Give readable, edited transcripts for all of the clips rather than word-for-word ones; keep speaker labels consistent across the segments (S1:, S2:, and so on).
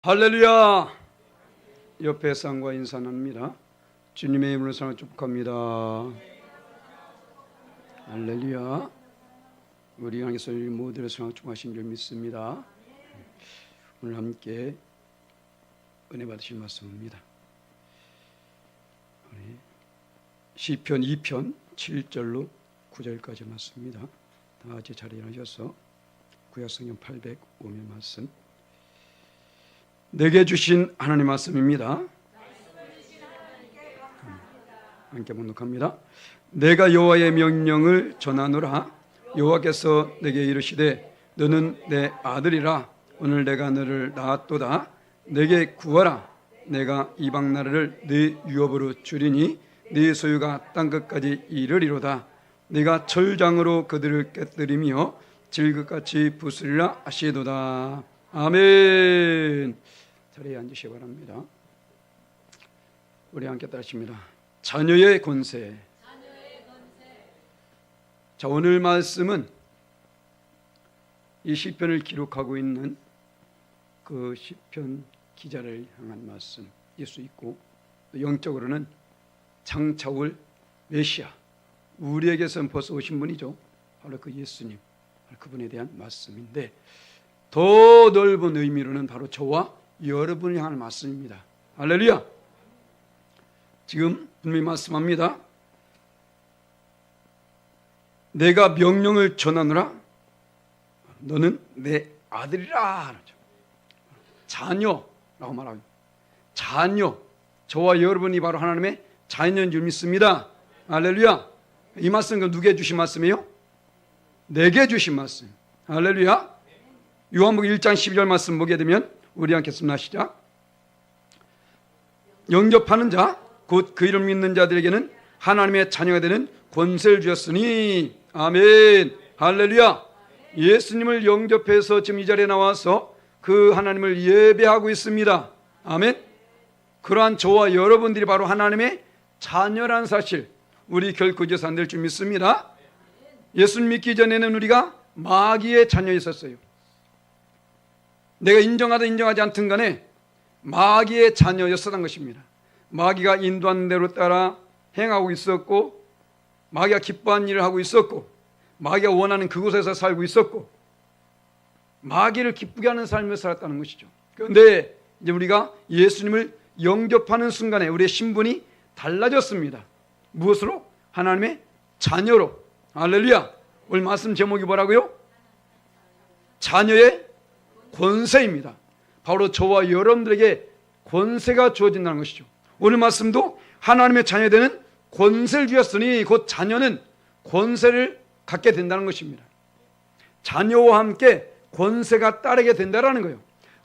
S1: 할렐루야. 옆에 사람과 인사 나눕니다. 주님의 이름으로 사랑을 축복합니다. 할렐루야. 우리 향해서 모두를 사랑을 축복하신 줄 믿습니다. 오늘 함께 은혜 받으실 말씀입니다. 시편 2편 7절로 9절까지 말씀입니다. 다 같이 자리에 일어나셔서 구약성경 805면 말씀, 내게 주신 하나님 말씀입니다. 함께 봉독합니다. 내가 여호와의 명령을 전하노라. 여호와께서 내게 이르시되 너는 내 아들이라. 오늘 내가 너를 낳았도다. 내게 구하라. 내가 이방 나라를 네 유업으로 주리니 네 소유가 땅끝까지 이르리로다. 네가 철장으로 그들을 깨뜨리며 질그같이 부수리라 하시도다. 아멘. 자리에 앉으시기 바랍니다. 우리 함께 따르십니다. 자녀의 권세. 자, 오늘 말씀은 이 시편을 기록하고 있는 그 시편 기자를 향한 말씀일 수 있고, 또 영적으로는 장차올 메시아, 우리에게서 벌써 오신 분이죠. 바로 그 예수님, 그분에 대한 말씀인데, 더 넓은 의미로는 바로 저와 여러분을 향한 말씀입니다. 할렐루야. 지금 분명히 말씀합니다. 내가 명령을 전하노라. 너는 내 아들이라. 자녀라고 말하고, 자녀, 저와 여러분이 바로 하나님의 자녀인 줄 믿습니다. 할렐루야. 이 말씀은 누구에게 주신 말씀이에요? 내게 주신 말씀. 할렐루야. 요한복음 1장 12절 말씀 보게 되면 우리 함께 씁니다. 시작. 영접하는 자, 곧 그 이름 믿는 자들에게는 하나님의 자녀가 되는 권세를 주셨으니. 아멘. 할렐루야. 예수님을 영접해서 지금 이 자리에 나와서 그 하나님을 예배하고 있습니다. 아멘. 그러한 저와 여러분들이 바로 하나님의 자녀라는 사실, 우리 결코 잊어서 안 될 줄 믿습니다. 예수님 믿기 전에는 우리가 마귀의 자녀였었어요. 내가 인정하든 인정하지 않든 간에 마귀의 자녀였었던 것입니다. 마귀가 인도하는 대로 따라 행하고 있었고, 마귀가 기뻐하는 일을 하고 있었고, 마귀가 원하는 그곳에서 살고 있었고, 마귀를 기쁘게 하는 삶을 살았다는 것이죠. 그런데 이제 우리가 예수님을 영접하는 순간에 우리의 신분이 달라졌습니다. 무엇으로? 하나님의 자녀로. 할렐루야. 오늘 말씀 제목이 뭐라고요? 자녀의 권세입니다. 바로 저와 여러분들에게 권세가 주어진다는 것이죠. 오늘 말씀도 하나님의 자녀 되는 권세를 주셨으니, 곧 자녀는 권세를 갖게 된다는 것입니다. 자녀와 함께 권세가 따르게 된다는 거예요.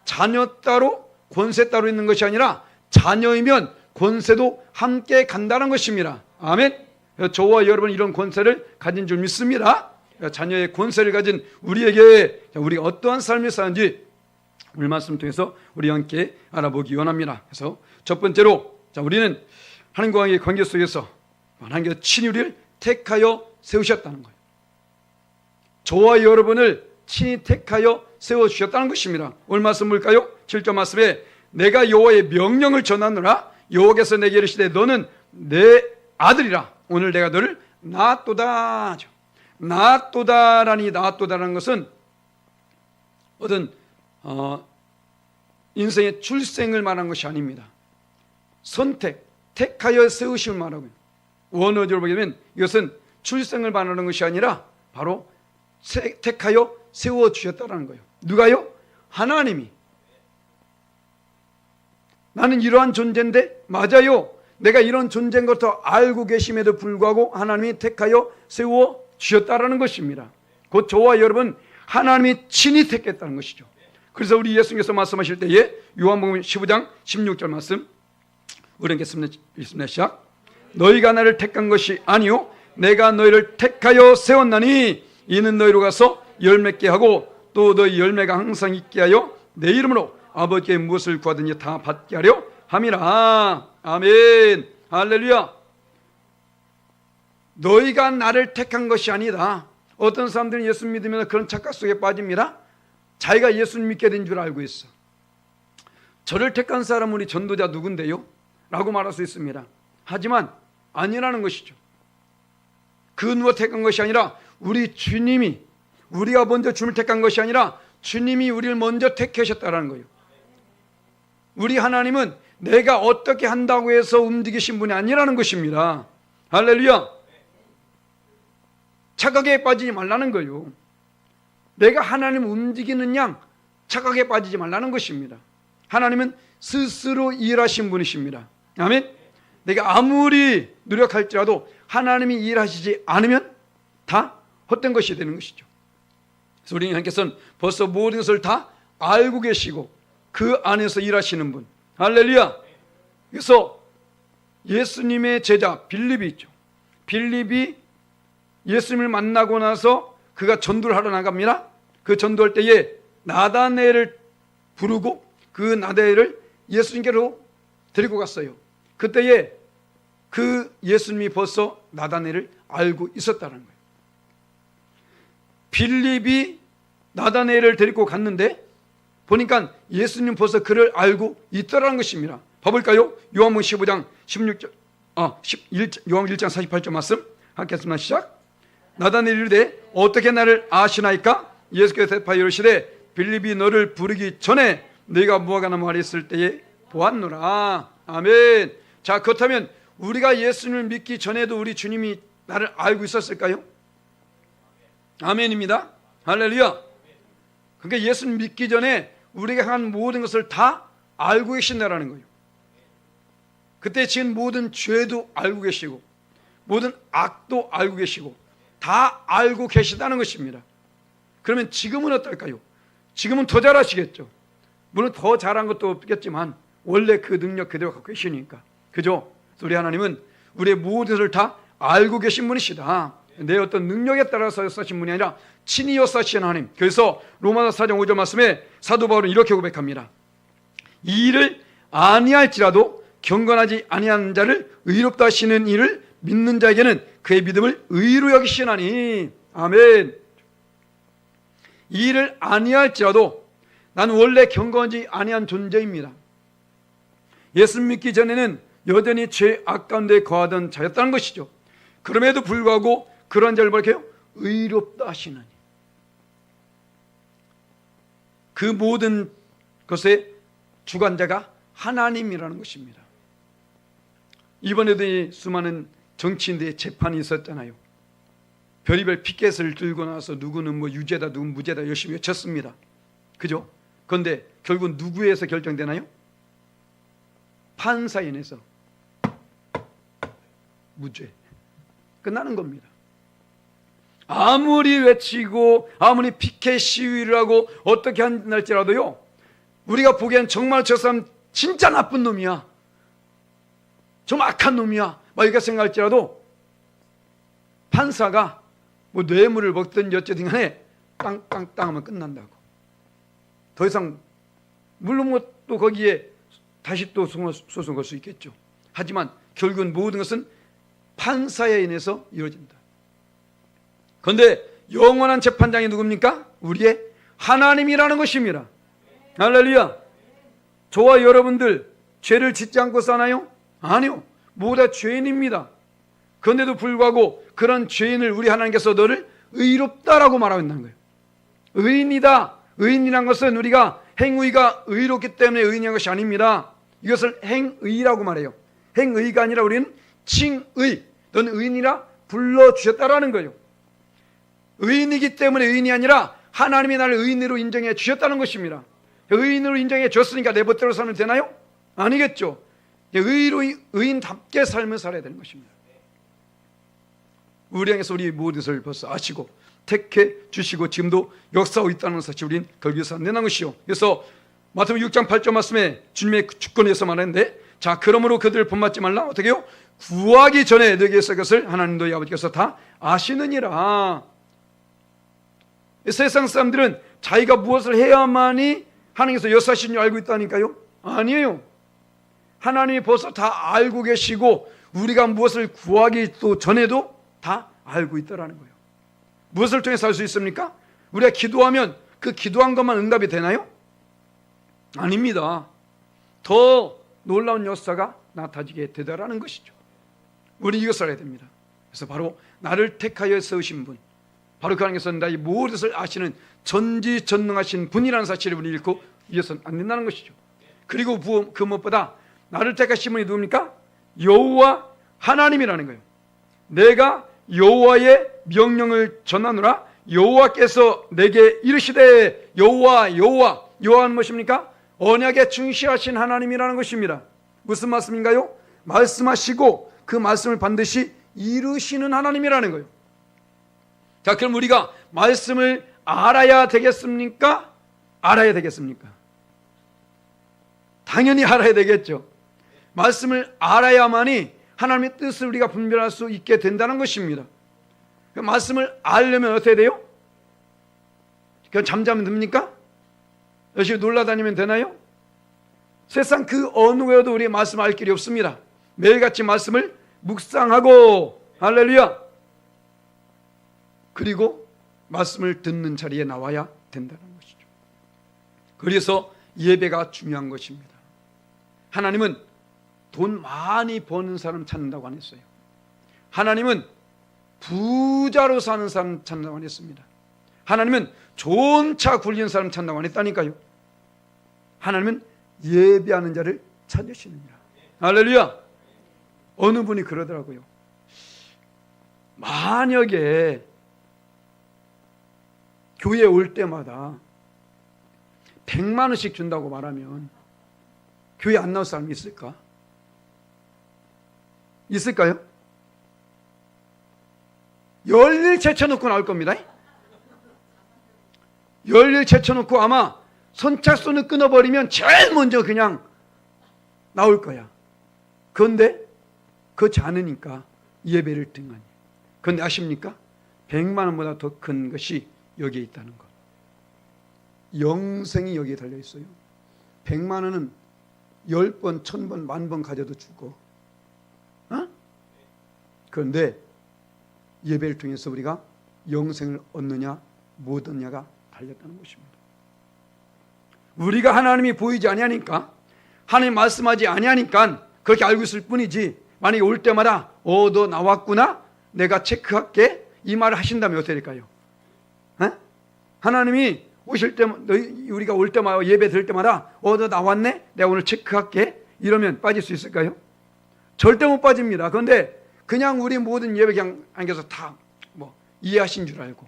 S1: 자녀 따로 권세 따로 있는 것이 아니라 자녀이면 권세도 함께 간다는 것입니다. 아멘. 저와 여러분 이런 권세를 가진 줄 믿습니다. 자녀의 권세를 가진 우리에게 우리가 어떠한 삶을 사는지 오늘 말씀 통해서 우리 함께 알아보기 원합니다. 그래서 첫 번째로, 우리는 하나님과의 관계 속에서 하나님께서 친히 우리를 택하여 세우셨다는 거예요. 저와 여러분을 친히 택하여 세워주셨다는 것입니다. 오늘 말씀 볼까요? 7절 말씀에 내가 여호와의 명령을 전하노라. 여호와께서 내게 이르시되 너는 내 아들이라. 오늘 내가 너를 낳았도다. 낳았도다라니, 낳았도다라는 것은 어떤 인생의 출생을 말하는 것이 아닙니다. 선택, 택하여 세우심을 말하고, 원어적으로 보게 되면 이것은 출생을 말하는 것이 아니라 바로 택하여 세워주셨다는 거예요. 누가요? 하나님이. 나는 이러한 존재인데, 맞아요. 내가 이런 존재인 것도 알고 계심에도 불구하고 하나님이 택하여 세워주셨다는 것입니다. 곧 저와 여러분 하나님이 친히 택했다는 것이죠. 그래서 우리 예수님께서 말씀하실 때에 요한복음 15장 16절 말씀 우리 함께 읽습니다. 시작. 너희가 나를 택한 것이 아니요 내가 너희를 택하여 세웠나니 이는 너희로 가서 열매게 하고 또 너희 열매가 항상 있게 하여 내 이름으로 아버지께 무엇을 구하든지 다 받게 하려 함이라. 아멘. 할렐루야. 너희가 나를 택한 것이 아니다. 어떤 사람들은 예수 믿으면 그런 착각 속에 빠집니다. 자기가 예수를 믿게 된 줄 알고 있어. 저를 택한 사람은 우리 전도자 누군데요? 라고 말할 수 있습니다. 하지만 아니라는 것이죠. 그 누가 택한 것이 아니라 우리 주님이, 우리가 먼저 주님을 택한 것이 아니라 주님이 우리를 먼저 택하셨다는 거예요. 우리 하나님은 내가 어떻게 한다고 해서 움직이신 분이 아니라는 것입니다. 할렐루야. 착각에 빠지지 말라는 거예요. 내가 하나님을 움직이는 양 착각에 빠지지 말라는 것입니다. 하나님은 스스로 일하신 분이십니다. 아멘. 내가 아무리 노력할지라도 하나님이 일하시지 않으면 다 헛된 것이 되는 것이죠. 그래서 우리 하나님께서는 벌써 모든 것을 다 알고 계시고 그 안에서 일하시는 분. 할렐루야. 그래서 예수님의 제자 빌립이 있죠. 빌립이 예수님을 만나고 나서 그가 전도를 하러 나갑니다. 그 전도할 때에 나다나엘을 부르고 그 나다나엘을 예수님께로 데리고 갔어요. 그때에 그 예수님이 벌써 나다나엘을 알고 있었다는 거예요. 빌립이 나다나엘을 데리고 갔는데 보니까 예수님 벌써 그를 알고 있더라는 것입니다. 봐볼까요? 요한복음 15장 16절, 요한복음 1장 48절 말씀 하겠습니다. 시작. 나다나엘이 이르되 어떻게 나를 아시나이까? 예수께서 대답하여 이르시되 빌립이 너를 부르기 전에 네가 무화과나 말했을 때에 보았노라. 아멘. 자, 그렇다면 우리가 예수님을 믿기 전에도 우리 주님이 나를 알고 있었을까요? 아멘입니다. 할렐루야. 그러니까 예수님 믿기 전에 우리가 한 모든 것을 다 알고 계신다라는 거예요. 그때 지은 모든 죄도 알고 계시고 모든 악도 알고 계시고 다 알고 계시다는 것입니다. 그러면 지금은 어떨까요? 지금은 더 잘하시겠죠. 물론 더 잘한 것도 없겠지만 원래 그 능력 그대로 갖고 계시니까. 그죠? 우리 하나님은 우리의 모든 것을 다 알고 계신 분이시다. 내 어떤 능력에 따라서 역사하신 분이 아니라 친히 역사하신 하나님. 그래서 로마서 4장 5절 말씀에 사도 바울은 이렇게 고백합니다. 이 일을 아니할지라도 경건하지 아니한 자를 의롭다 하시는 이를 믿는 자에게는 그의 믿음을 의로 여기시나니. 아멘. 이 일을 아니할지라도 나는 원래 경건하지 아니한 존재입니다. 예수 믿기 전에는 여전히 죄 악 가운데 거하던 자였다는 것이죠. 그럼에도 불구하고 그러한 자를 뭐라고 해요? 의롭다 하시나니. 그 모든 것의 주관자가 하나님이라는 것입니다. 이번에도 이 수많은 정치인들의 재판이 있었잖아요. 별의별 피켓을 들고 나서 누구는 뭐 유죄다 누구는 무죄다 열심히 외쳤습니다. 그죠? 그런데 결국 누구에서 결정되나요? 판사인에서 무죄 끝나는 겁니다. 아무리 외치고 아무리 피켓 시위를 하고 어떻게 한날지라도요, 우리가 보기엔 정말 저 사람 진짜 나쁜 놈이야, 좀 악한 놈이야 막 이렇게 생각할지라도 판사가 뭐 뇌물을 먹든 어쨌든 간에 땅땅땅 하면 끝난다고. 더 이상 물론 뭐 또 거기에 다시 또 소송 걸 수 있겠죠. 하지만 결국은 모든 것은 판사에 인해서 이루어진다. 그런데 영원한 재판장이 누굽니까? 우리의 하나님이라는 것입니다. 할렐루야. 저와 여러분들 죄를 짓지 않고 사나요? 아니요. 모두 다 죄인입니다. 그런데도 불구하고 그런 죄인을 우리 하나님께서 너를 의롭다라고 말하고 있는 거예요. 의인이다. 의인이란 것은 우리가 행의가 의롭기 때문에 의인인 것이 아닙니다. 이것을 행의라고 말해요. 행의가 아니라 우리는 칭의. 너는 의인이라 불러주셨다라는 거예요. 의인이기 때문에 의인이 아니라 하나님이 나를 의인으로 인정해 주셨다는 것입니다. 의인으로 인정해 줬으니까 내 멋대로 살면 되나요? 아니겠죠. 의인답게 삶을 살아야 되는 것입니다. 우리 향해서 우리 모든 것을 벌써 아시고 택해 주시고 지금도 역사하고 있다는 사실 우리는 걸기서 안 되는 것이요. 그래서 마태복음 6장 8절 말씀에 주님의 주권에서 말했는데, 자 그러므로 그들을 본받지 말라. 어떻게 해요? 구하기 전에 너희에게서 것을 하나님 너희 아버지께서 다 아시느니라. 세상 사람들은 자기가 무엇을 해야만이 하나님께서 역사하신 줄 알고 있다니까요. 아니에요. 하나님이 벌써 다 알고 계시고 우리가 무엇을 구하기 또 전에도 다 알고 있다라는 거예요. 무엇을 통해서 알 수 있습니까? 우리가 기도하면 그 기도한 것만 응답이 되나요? 아닙니다. 더 놀라운 역사가 나타지게 되더라는 것이죠. 우리 이것을 알아야 됩니다. 그래서 바로 나를 택하여 세우신 분, 바로 그 하나님께서 나의 모든 것을 아시는 전지전능하신 분이라는 사실을 우리 읽고 이어서는 안 된다는 것이죠. 그리고 그 무엇보다 나를 택하신 분이 누굽니까? 여호와 하나님이라는 거예요. 내가 여호와의 명령을 전하노라. 여호와께서 내게 이르시되, 여호와는 무엇입니까? 언약에 충실하신 하나님이라는 것입니다. 무슨 말씀인가요? 말씀하시고 그 말씀을 반드시 이루시는 하나님이라는 거예요. 자, 그럼 우리가 말씀을 알아야 되겠습니까? 알아야 되겠습니까? 당연히 알아야 되겠죠. 말씀을 알아야만이 하나님의 뜻을 우리가 분별할 수 있게 된다는 것입니다. 그 말씀을 알려면 어떻게 돼요? 그냥 잠자면 됩니까? 열심히 놀라다니면 되나요? 세상 그 어느 곳에도 우리 말씀 알 길이 없습니다. 매일같이 말씀을 묵상하고, 할렐루야, 그리고 말씀을 듣는 자리에 나와야 된다는 것이죠. 그래서 예배가 중요한 것입니다. 하나님은 돈 많이 버는 사람 찾는다고 안 했어요. 하나님은 부자로 사는 사람 찾는다고 안 했습니다. 하나님은 좋은 차 굴리는 사람 찾는다고 안 했다니까요. 하나님은 예배하는 자를 찾으시느니라. 할렐루야. 어느 분이 그러더라고요. 만약에 교회에 올 때마다 100만 원씩 준다고 말하면 교회 안 나올 사람이 있을까? 있을까요? 열일 제쳐놓고 나올 겁니다. 열일 제쳐놓고 아마 선착순을 끊어버리면 제일 먼저 그냥 나올 거야. 그런데 그렇지 않으니까 예배를 등하니. 그런데 아십니까? 100만 원보다 더 큰 것이 여기에 있다는 것. 영생이 여기에 달려있어요. 100만 원은 10번, 1000번, 10,000번 가져도 주고, 그런데 예배를 통해서 우리가 영생을 얻느냐 못 얻느냐가 달렸다는 것입니다. 우리가 하나님이 보이지 아니하니까, 하나님 말씀하지 아니하니까 그렇게 알고 있을 뿐이지, 만약에 올 때마다 너 나왔구나, 내가 체크할게, 이 말을 하신다면 어떻게 될까요? 하나님이 오실 때, 우리가 올 때마다, 예배 들 때마다 너 나왔네, 내가 오늘 체크할게, 이러면 빠질 수 있을까요? 절대 못 빠집니다. 그런데 그냥 우리 모든 예배 그냥 안겨서 다 이해하신 줄 알고,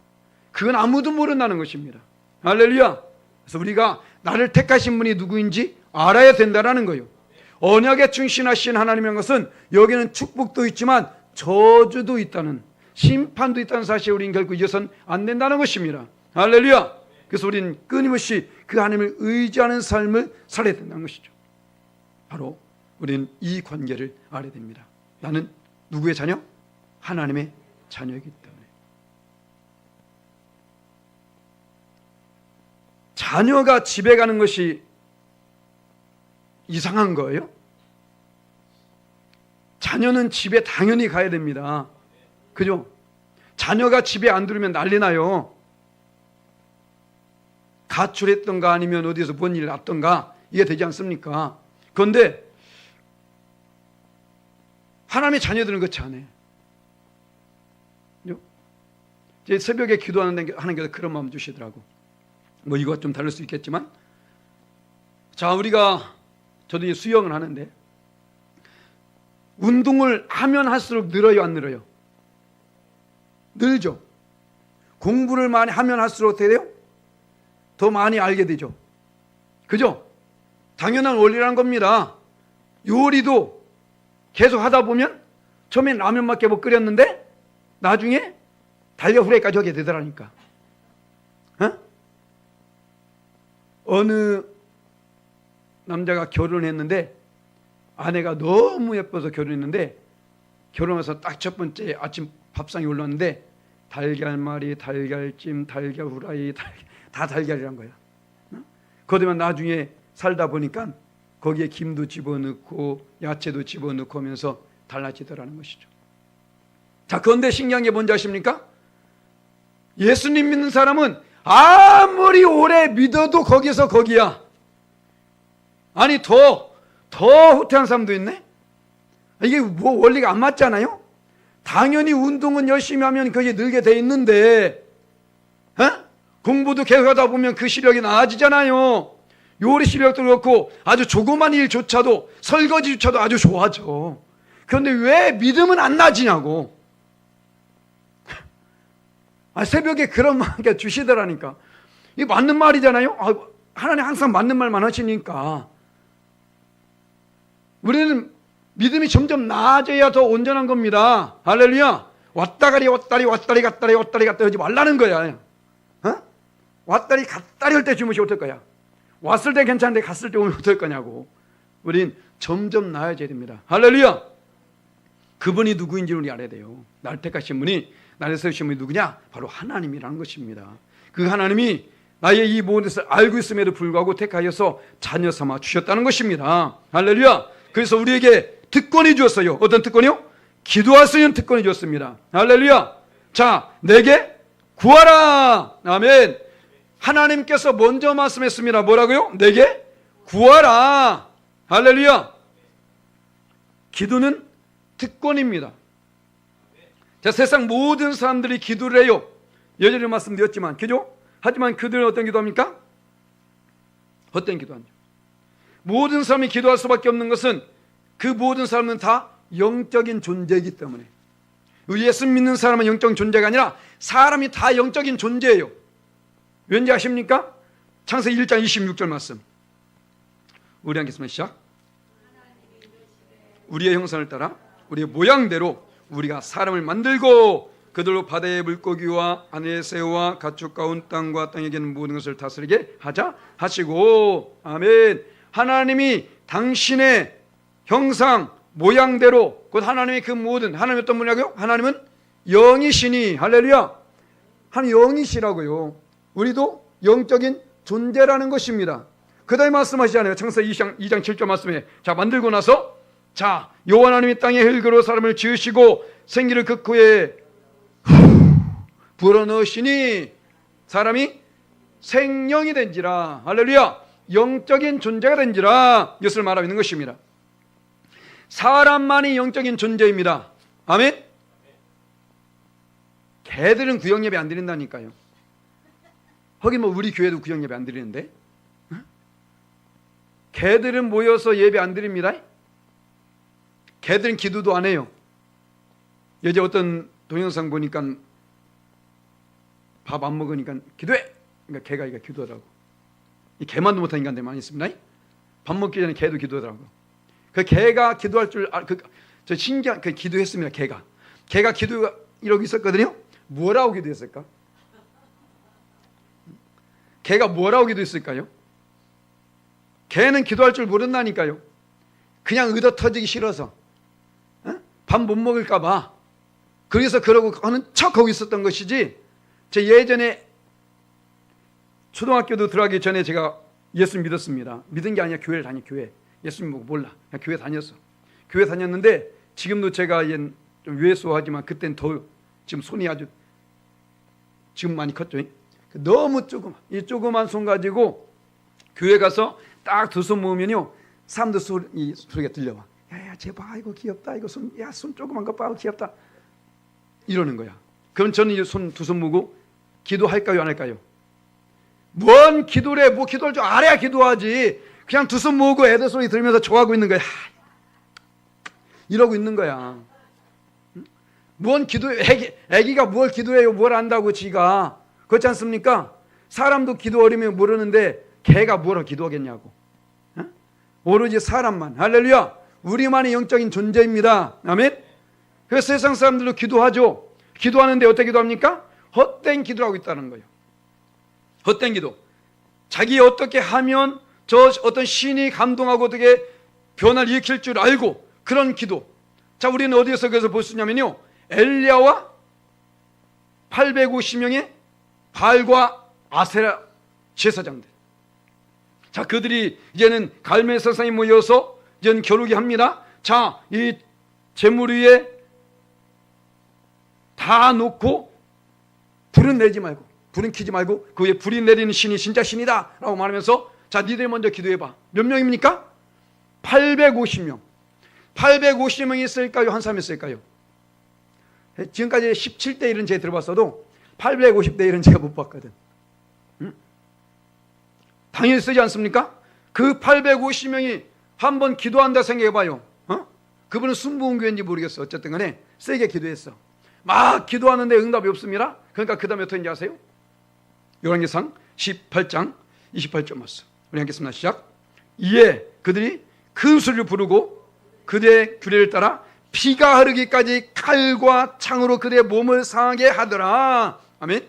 S1: 그건 아무도 모른다는 것입니다. 할렐루야. 그래서 우리가 나를 택하신 분이 누구인지 알아야 된다는 거예요. 언약에 충실하신 하나님이라는 것은 여기는 축복도 있지만 저주도 있다는, 심판도 있다는 사실을 우리는 결국 잊어서는 안 된다는 것입니다. 할렐루야. 그래서 우리는 끊임없이 그 하나님을 의지하는 삶을 살아야 된다는 것이죠. 바로 우리는 이 관계를 알아야 됩니다. 나는 누구의 자녀? 하나님의 자녀이기 때문에. 자녀가 집에 가는 것이 이상한 거예요? 자녀는 집에 당연히 가야 됩니다. 그죠? 자녀가 집에 안 들으면 난리 나요. 가출했던가 아니면 어디서 뭔 일 났던가 이게 되지 않습니까? 그런데 하나님의 자녀들은 그렇지 않아요. 제 새벽에 기도하는데 하나님께서 그런 마음 주시더라고. 이거 좀 다를 수 있겠지만, 자, 저도 이제 수영을 하는데, 운동을 하면 할수록 늘어요, 안 늘어요? 늘죠. 공부를 많이 하면 할수록 어떻게 돼요? 더 많이 알게 되죠. 그죠? 당연한 원리라는 겁니다. 요리도 계속 하다 보면 처음엔 라면밖에 못 끓였는데 나중에 달걀 후라이까지 하게 되더라니까. 어느 남자가 결혼했는데 아내가 너무 예뻐서 결혼했는데, 결혼해서 딱 첫 번째 아침 밥상이 올랐는데 달걀말이, 달걀찜, 달걀 후라이, 다 달걀이란 거야. 그러면 나중에 살다 보니까 거기에 김도 집어넣고 야채도 집어넣고 하면서 달라지더라는 것이죠. 자, 그런데 신기한 게 뭔지 아십니까? 예수님 믿는 사람은 아무리 오래 믿어도 거기서 거기야. 아니, 더 더 후퇴한 사람도 있네. 이게 뭐 원리가 안 맞잖아요. 당연히 운동은 열심히 하면 그게 늘게 돼 있는데, 공부도 계속하다 보면 그 실력이 나아지잖아요. 요리 실력도 그렇고 아주 조그만 일조차도, 설거지조차도 아주 좋아져. 그런데 왜 믿음은 안 나지냐고. 새벽에 그런 말 주시더라니까. 이게 맞는 말이잖아요. 하나님 항상 맞는 말만 하시니까. 우리는 믿음이 점점 나아져야 더 온전한 겁니다. 할렐루야. 왔다리 갔다리 하지 말라는 거야. 왔다리 갔다리 할 때 주무시면 어떨 거야? 왔을 때 괜찮은데 갔을 때 오면 어떨 거냐고. 우린 점점 나아져야 됩니다. 할렐루야. 그분이 누구인지 우리 알아야 돼요. 날 택하신 분이, 나를 세우신 분이 누구냐? 바로 하나님이라는 것입니다. 그 하나님이 나의 이 모든 것을 알고 있음에도 불구하고 택하여서 자녀 삼아 주셨다는 것입니다. 할렐루야. 그래서 우리에게 특권이 주었어요. 어떤 특권이요? 기도할 수 있는 특권이 주었습니다. 할렐루야. 자, 내게 구하라. 아멘. 하나님께서 먼저 말씀했습니다. 뭐라고요? 내게 구하라. 할렐루야. 기도는 특권입니다. 자, 세상 모든 사람들이 기도를 해요. 예전에 말씀드렸지만, 그죠? 하지만 그들은 어떤 기도합니까? 헛된 기도하죠. 모든 사람이 기도할 수밖에 없는 것은 그 모든 사람은 다 영적인 존재이기 때문에. 예수 믿는 사람은 영적인 존재가 아니라 사람이 다 영적인 존재예요. 왠지 아십니까? 창세기 1장 26절 말씀. 우리 함께 시작. 우리의 형상을 따라 우리의 모양대로 우리가 사람을 만들고 그들로 바다의 물고기와 하늘의 새와 가축 가운 땅과 땅에 있는 모든 것을 다스리게 하자 하시고. 아멘. 하나님이 당신의 형상 모양대로, 곧 하나님의 그 모든, 하나님 어떤 분이라고요? 하나님은 영이시니. 할렐루야. 하나님 영이시라고요. 우리도 영적인 존재라는 것입니다. 그 다음에 말씀하시잖아요. 창세기 2장 7절 말씀에, 자, 만들고 나서, 자, 여호와 하나님이 땅에 흙으로 사람을 지으시고 생기를 그 코에 불어넣으시니 사람이 생명이 된지라. 할렐루야. 영적인 존재가 된지라. 이것을 말하고 있는 것입니다. 사람만이 영적인 존재입니다. 아멘. 개들은 구역 예배 안 드린다니까요. 하긴 뭐 우리 교회도 구역 예배 안 드리는데, 개들은 모여서 예배 안 드립니다. 개들은 기도도 안 해요. 예제 어떤 동영상 보니까 밥 안 먹으니까 기도해. 그러니까 개가 이거 기도하더라고. 이 개만도 못한 인간들 많이 있습니다. 밥 먹기 전에 개도 기도하더라고. 그 개가 기도할 줄 저 신기한 그 기도했습니다. 개가 기도 이러고 있었거든요. 뭐라고 기도했을까? 개가 뭐라고 기도했을까요? 개는 기도할 줄 모른다니까요. 그냥 의도 터지기 싫어서, 밥 못 먹을까 봐 그래서 그러고 하는 척하고 있었던 것이지. 제 예전에 초등학교도 들어가기 전에 제가 예수 믿었습니다. 믿은 게 아니라 교회를 다녀. 교회 예수 믿고 몰라. 그냥 교회 다녔어. 교회 다녔는데 지금도 제가 좀 왜소하지만 그때는 더, 지금 손이 아주 지금 많이 컸죠. 너무 이 조그만 손 가지고 교회 가서 딱 두 손 모으면요, 사람들 소리가 들려와. 야야, 쟤 봐, 이거 귀엽다. 이거 손 조그만 거 봐, 귀엽다. 이러는 거야. 그럼 저는 이 두 손 모으고 기도할까요, 안 할까요? 뭔 기도래? 뭐 기도할 줄 알아야 기도하지. 그냥 두 손 모으고 애들 소리 들으면서 좋아하고 있는 거야. 이러고 있는 거야. 뭔 기도해? 애기가 뭘 기도해요? 뭘 안다고 지가. 그렇지 않습니까? 사람도 기도 어리면 모르는데 개가 뭐라 기도하겠냐고. 오로지 사람만. 할렐루야. 우리만의 영적인 존재입니다. 아멘. 그래서 세상 사람들도 기도하죠. 기도하는데 어떻게 기도합니까? 헛된 기도를 하고 있다는 거예요. 헛된 기도. 자기 어떻게 하면 저 어떤 신이 감동하고 어떻게 변화를 일으킬 줄 알고 그런 기도. 자, 우리는 어디에서 그래서 볼 수 있냐면요, 엘리야와 850명의 바알과 아세라 제사장들. 자, 그들이 이제는 갈멜 산상에 모여서 이제는 겨루기 합니다. 자, 이 제물 위에 다 놓고 불은 내지 말고, 불은 켜지 말고 그 위에 불이 내리는 신이 진짜 신이다 라고 말하면서, 자, 니들 먼저 기도해봐. 몇 명입니까? 850명. 850명이 있을까요? 한 사람이 있을까요? 지금까지 17대 1은 제가 들어봤어도 850대 1은 제가 못 봤거든. 응? 당연히 쓰지 않습니까? 그 850명이 한번 기도한다 생각해봐요. 그분은 순부흥교회인지 모르겠어. 어쨌든 간에 세게 기도했어. 막 기도하는데 응답이 없습니다. 그러니까 그 다음에 어떻게 했는지 아세요? 열왕기상 18장 28절 말씀. 우리 하겠습니다. 시작. 이에 그들이 큰 소리를 부르고 그들의 규례를 따라 피가 흐르기까지 칼과 창으로 그들의 몸을 상하게 하더라. 아멘.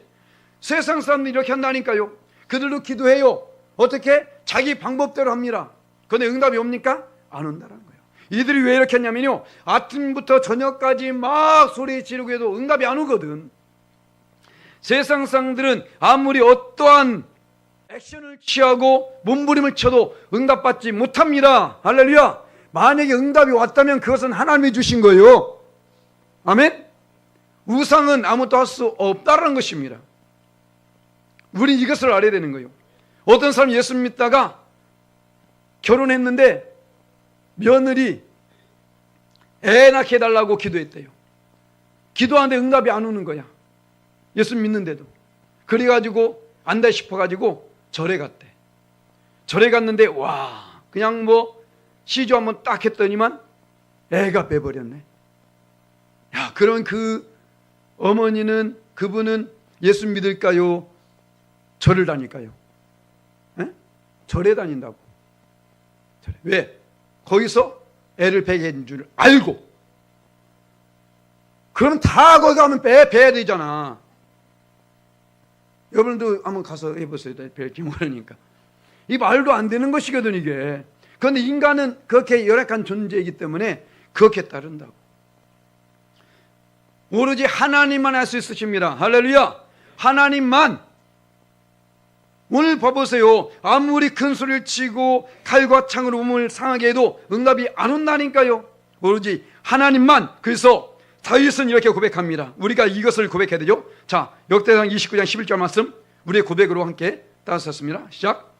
S1: 세상 사람들이 이렇게 한다니까요. 그들도 기도해요. 어떻게? 자기 방법대로 합니다. 그런데 응답이 옵니까? 안 온다는 거예요. 이들이 왜 이렇게 했냐면요, 아침부터 저녁까지 막 소리 지르고 해도 응답이 안 오거든. 세상 사람들은 아무리 어떠한 액션을 취하고 몸부림을 쳐도 응답받지 못합니다. 할렐루야. 만약에 응답이 왔다면 그것은 하나님이 주신 거예요. 아멘. 우상은 아무것도 할 수 없다는 것입니다. 우린 이것을 알아야 되는 거예요. 어떤 사람이 예수 믿다가 결혼했는데 며느리 애 낳게 해달라고 기도했대요. 기도하는데 응답이 안 오는 거야. 예수 믿는데도. 그래가지고 안다 싶어가지고 절에 갔대. 절에 갔는데 와, 그냥 뭐 시주 한번 딱 했더니만 애가 빼버렸네. 야, 그러면 그 어머니는, 그분은 예수 믿을까요? 절을 다닐까요? 에? 절에 다닌다고. 절에. 왜? 거기서 애를 베게 해준 줄 알고. 그럼 다 거기 가면 빼야 되잖아. 여러분도 한번 가서 해보세요. 벨기 모르니까. 이 말도 안 되는 것이거든, 이게. 그런데 인간은 그렇게 열악한 존재이기 때문에 그렇게 따른다고. 오로지 하나님만 할 수 있으십니다. 할렐루야. 하나님만. 오늘 봐보세요. 아무리 큰 소리를 치고 칼과 창으로 몸을 상하게 해도 응답이 안 온다니까요. 오로지 하나님만. 그래서 다윗은 이렇게 고백합니다. 우리가 이것을 고백해야 되죠. 자, 역대상 29장 11절 말씀 우리의 고백으로 함께 따라섰습니다. 시작.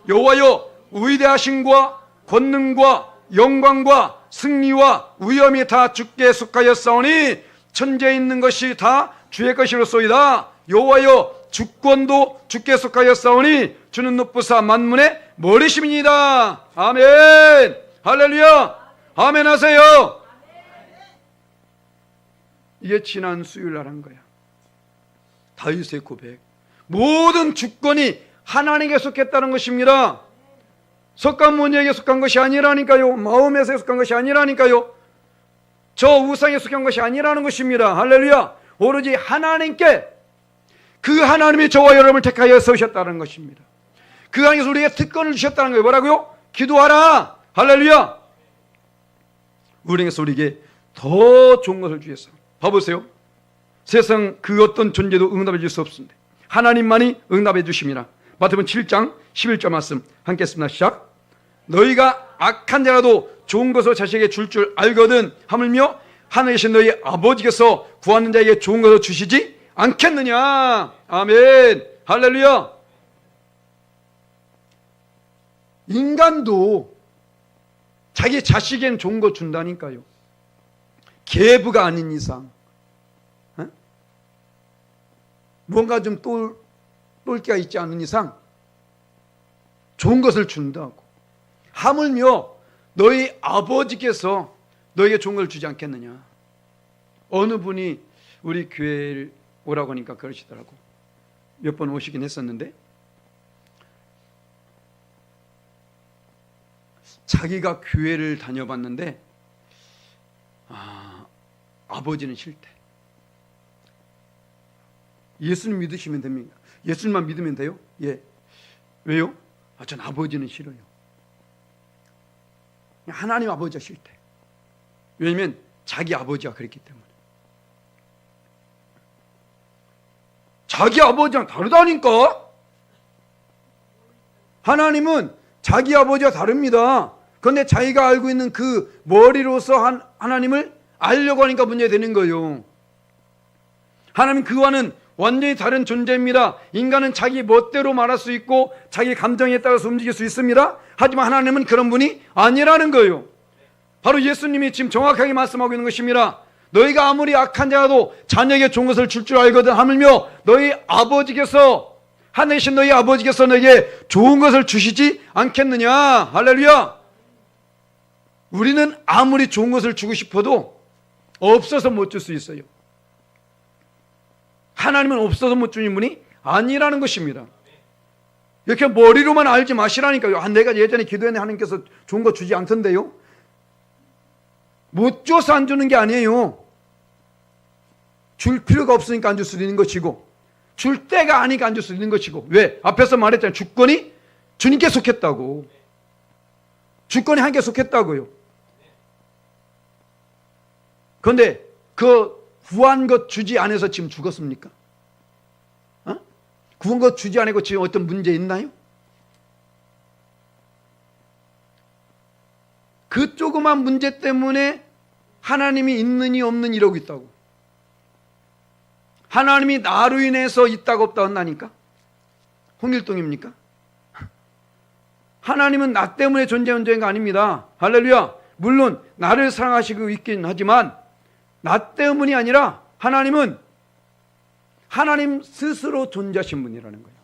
S1: 여호와여, 위대하심과 권능과 영광과 승리와 위엄이 다 주께 속하였사오니 천지에 있는 것이 다 주의 것이로소이다. 여호와여, 주권도 주께 속하였사오니 주는 높으사 만문의 머리심이니이다. 아멘. 할렐루야. 아멘 하세요. 이게 지난 수요일 날 한 거야. 다윗의 고백. 모든 주권이 하나님께 속했다는 것입니다. 석가모니에게 속한 것이 아니라니까요. 마음에서 속한 것이 아니라니까요. 저 우상에 속한 것이 아니라는 것입니다. 할렐루야. 오로지 하나님께, 그 하나님이 저와 여러분을 택하여 세우셨다는 것입니다. 그 하나님께서 우리에게 특권을 주셨다는 거예요. 뭐라고요? 기도하라. 할렐루야. 우리에게서 우리에게 더 좋은 것을 주셨어. 봐보세요. 세상 그 어떤 존재도 응답해 줄 수 없습니다. 하나님만이 응답해 주십니다. 마태복음 7장 11절 말씀 함께 했습니다. 시작. 너희가 악한 자라도 좋은 것을 자식에게 줄 알거든 하물며 하늘에 계신 너희 아버지께서 구하는 자에게 좋은 것을 주시지 않겠느냐. 아멘. 할렐루야. 인간도 자기 자식에겐 좋은 거 준다니까요. 계부가 아닌 이상, 뭔가 좀 똘끼가 있지 않은 이상 좋은 것을 준다고. 하물며 너희 아버지께서 너에게 좋은 걸 주지 않겠느냐. 어느 분이 우리 교회를 오라고 하니까 그러시더라고. 몇 번 오시긴 했었는데 자기가 교회를 다녀봤는데 아버지는 싫대. 예수님 믿으시면 됩니까? 예수님만 믿으면 돼요? 예. 왜요? 전 아버지는 싫어요. 하나님 아버지가 싫대. 왜냐면 자기 아버지가 그랬기 때문에. 자기 아버지랑 다르다니까. 하나님은 자기 아버지와 다릅니다. 그런데 자기가 알고 있는 그 머리로서 하나님을 알려고 하니까 문제가 되는 거예요. 하나님 그와는 완전히 다른 존재입니다. 인간은 자기 멋대로 말할 수 있고 자기 감정에 따라서 움직일 수 있습니다. 하지만 하나님은 그런 분이 아니라는 거예요. 바로 예수님이 지금 정확하게 말씀하고 있는 것입니다. 너희가 아무리 악한 자라도 자녀에게 좋은 것을 줄 줄 알거든 하물며 너희 아버지께서, 하늘이신 너희 아버지께서 너에게 좋은 것을 주시지 않겠느냐. 할렐루야. 우리는 아무리 좋은 것을 주고 싶어도 없어서 못 줄 수 있어요. 하나님은 없어서 못 주는 분이 아니라는 것입니다. 이렇게 머리로만 알지 마시라니까요. 내가 예전에 기도했는데 하나님께서 좋은 거 주지 않던데요. 못 줘서 안 주는 게 아니에요. 줄 필요가 없으니까 안 줄 수 있는 것이고, 줄 때가 아니까 안 줄 수 있는 것이고. 왜? 앞에서 말했잖아요. 주권이 주님께 속했다고. 주권이 하나님께 속했다고요. 그런데 그 구한 것 주지 않아서 지금 죽었습니까? 구한 것 주지 않고 지금 어떤 문제 있나요? 그 조그만 문제 때문에 하나님이 있느니 없느니 이러고 있다고. 하나님이 나로 인해서 있다고 없다고 한다니까? 홍길동입니까? 하나님은 나 때문에 존재한 게 아닙니다. 할렐루야. 물론 나를 사랑하시고 있긴 하지만 나 때문이 아니라 하나님은 하나님 스스로 존재하신 분이라는 거예요.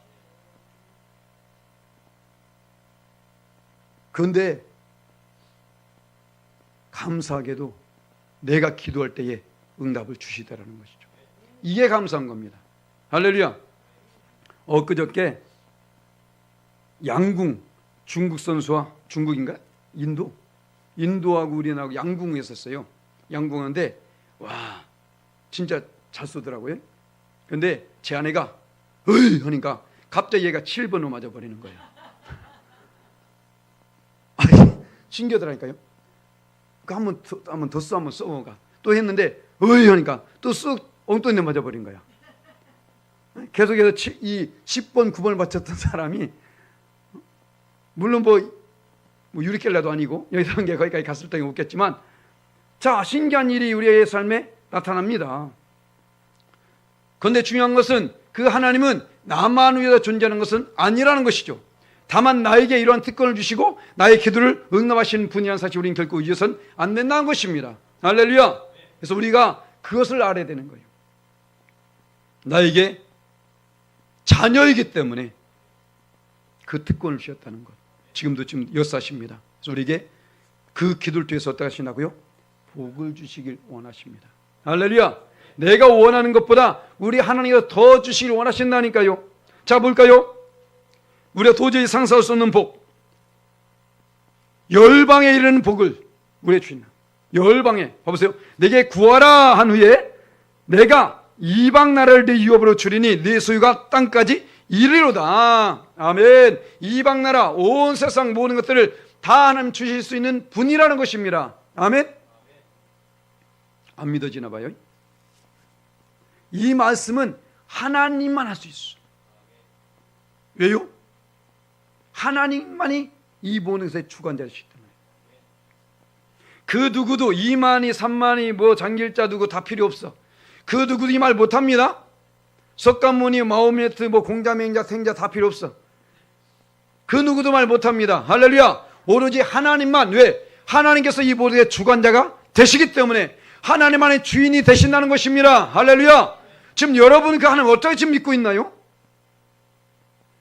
S1: 그런데 감사하게도 내가 기도할 때에 응답을 주시더라는 것이죠. 이게 감사한 겁니다. 할렐루야. 엊그저께 양궁, 중국 선수와, 중국인가? 인도하고 우리나라하고 양궁 했었어요. 양궁하는데 와 진짜 잘 쏘더라고요. 그런데 제 아내가 으이 하니까 갑자기 얘가 7번으로 맞아버리는 거예요. 신기하더라니까요. 한번 더 써, 한번 써가. 또 했는데 으이 하니까 또 쓱 엉뚱이 맞아버린 거야. 계속해서 이 10번, 9번을 맞췄던 사람이 물론 뭐 유리켈라도 아니고 여기서 한 게 거기까지 갔을 때는 없겠지만, 자, 신기한 일이 우리의 삶에 나타납니다. 그런데 중요한 것은 그 하나님은 나만 위해서 존재하는 것은 아니라는 것이죠. 다만 나에게 이러한 특권을 주시고 나의 기도를 응답하시는 분이라는 사실 우리는 결코 잊어서는 안 된다는 것입니다. 할렐루야. 그래서 우리가 그것을 알아야 되는 거예요. 나에게 자녀이기 때문에 그 특권을 주셨다는 것. 지금도 지금 역사하십니다. 그래서 우리에게 그 기도를 통해서 어떻게 하시나고요? 복을 주시길 원하십니다. 할렐루야. 내가 원하는 것보다 우리 하나님께서 더 주시길 원하신다니까요. 자, 볼까요? 우리가 도저히 상상할 수 없는 복, 열방에 이르는 복을 우리에게 주신다. 열방에, 봐보세요. 내게 구하라 한 후에 내가 이방 나라를 네 유업으로 주리니 네 소유가 땅까지 이르리로다. 아멘. 이방 나라, 온 세상 모든 것들을 다 하나님 주실 수 있는 분이라는 것입니다. 아멘. 안 믿어지나 봐요. 이 말씀은 하나님만 할 수 있어. 왜요? 하나님만이 이 모든 것의 주관자이시기 때문에. 그 누구도 2만이 3만이 뭐 장길자 누구 다 필요 없어. 그 누구도 이 말 못합니다. 석가모니, 마호메트, 뭐 공자맹자, 생자 다 필요 없어. 그 누구도 말 못합니다. 할렐루야. 오로지 하나님만. 왜? 하나님께서 이 모든 것의 주관자가 되시기 때문에 하나님 안에 주인이 되신다는 것입니다. 할렐루야. 지금 여러분 그 하나님 어떻게 지금 믿고 있나요?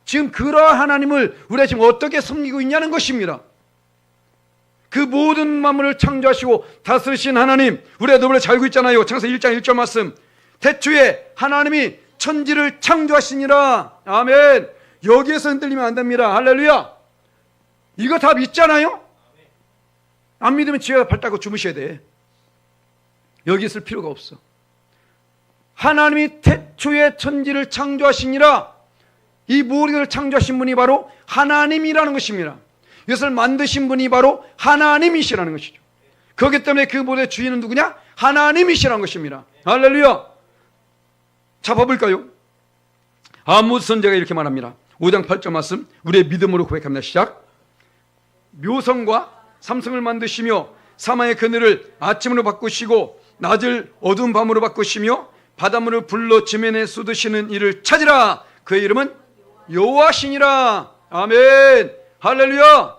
S1: 지금 그러한 하나님을 우리가 지금 어떻게 섬기고 있냐는 것입니다. 그 모든 만물을 창조하시고 다스리신 하나님, 우리가 너무나 잘 알고 있잖아요. 창세기 1장 1절 말씀. 태초에 하나님이 천지를 창조하시니라. 아멘. 여기에서 흔들리면 안 됩니다. 할렐루야. 이거 다 믿잖아요. 안 믿으면 지혜가 발 닦고 주무셔야 돼. 여기 있을 필요가 없어. 하나님이 태초에 천지를 창조하시니라. 이 모든 것을 창조하신 분이 바로 하나님이라는 것입니다. 이것을 만드신 분이 바로 하나님이시라는 것이죠. 그렇기 때문에 그 모든 주인은 누구냐? 하나님이시라는 것입니다. 할렐루야. 자, 봐볼까요? 아모스 선지자가 이렇게 말합니다. 5장 8절 말씀, 우리의 믿음으로 고백합니다. 시작. 묘성과 삼성을 만드시며 사망의 그늘을 아침으로 바꾸시고 낮을 어두운 밤으로 바꾸시며 바닷물을 불러 지면에 쏟으시는 이를 찾으라. 그의 이름은 여호와시니라. 아멘. 할렐루야.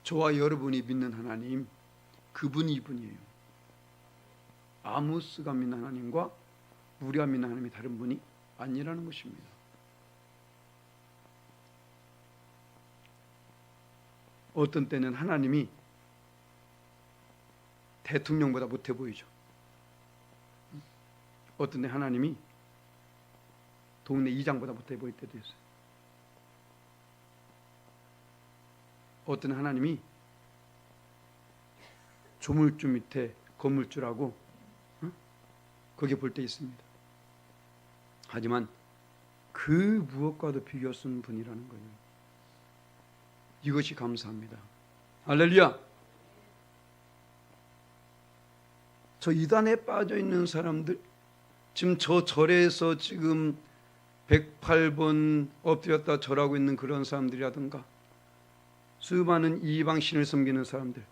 S1: 저와 여러분이 믿는 하나님, 그분이 이분이에요. 아모스가 믿는 하나님과 우리가 믿는 하나님이 다른 분이 아니라는 것입니다. 어떤 때는 하나님이 대통령보다 못해 보이죠. 어떤 때 하나님이 동네 이장보다 못해 보일 때도 있어요. 어떤 하나님이 조물주 밑에 건물주라고 거기에 볼 때 있습니다. 하지만 그 무엇과도 비교 없는 분이라는 거예요. 이것이 감사합니다. 할렐루야. 저 이단에 빠져 있는 사람들, 지금 저 절에서 지금 108번 엎드렸다 절하고 있는 그런 사람들이라든가 수많은 이방신을 섬기는 사람들,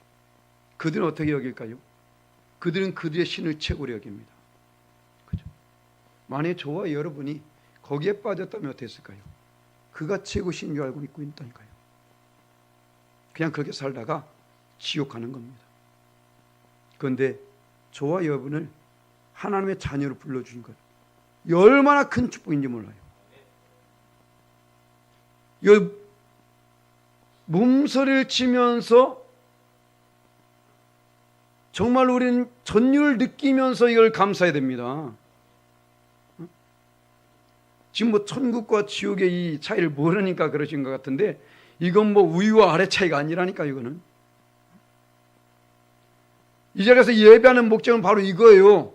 S1: 그들은 어떻게 여길까요? 그들은 그들의 신을 최고로 여깁니다. 그죠? 만약에 저와 여러분이 거기에 빠졌다면 어땠을까요? 그가 최고 신인 줄 알고 믿고 있다니까요. 그냥 그렇게 살다가 지옥 가는 겁니다. 그런데 저와 여러분을 하나님의 자녀로 불러주신 것, 얼마나 큰 축복인지 몰라요. 몸서리를 치면서 정말 우리는 전율을 느끼면서 이걸 감사해야 됩니다. 지금 뭐 천국과 지옥의 이 차이를 모르니까 그러신 것 같은데, 이건 뭐 위와 아래 차이가 아니라니까. 이거는 이 자리에서 예배하는 목적은 바로 이거예요.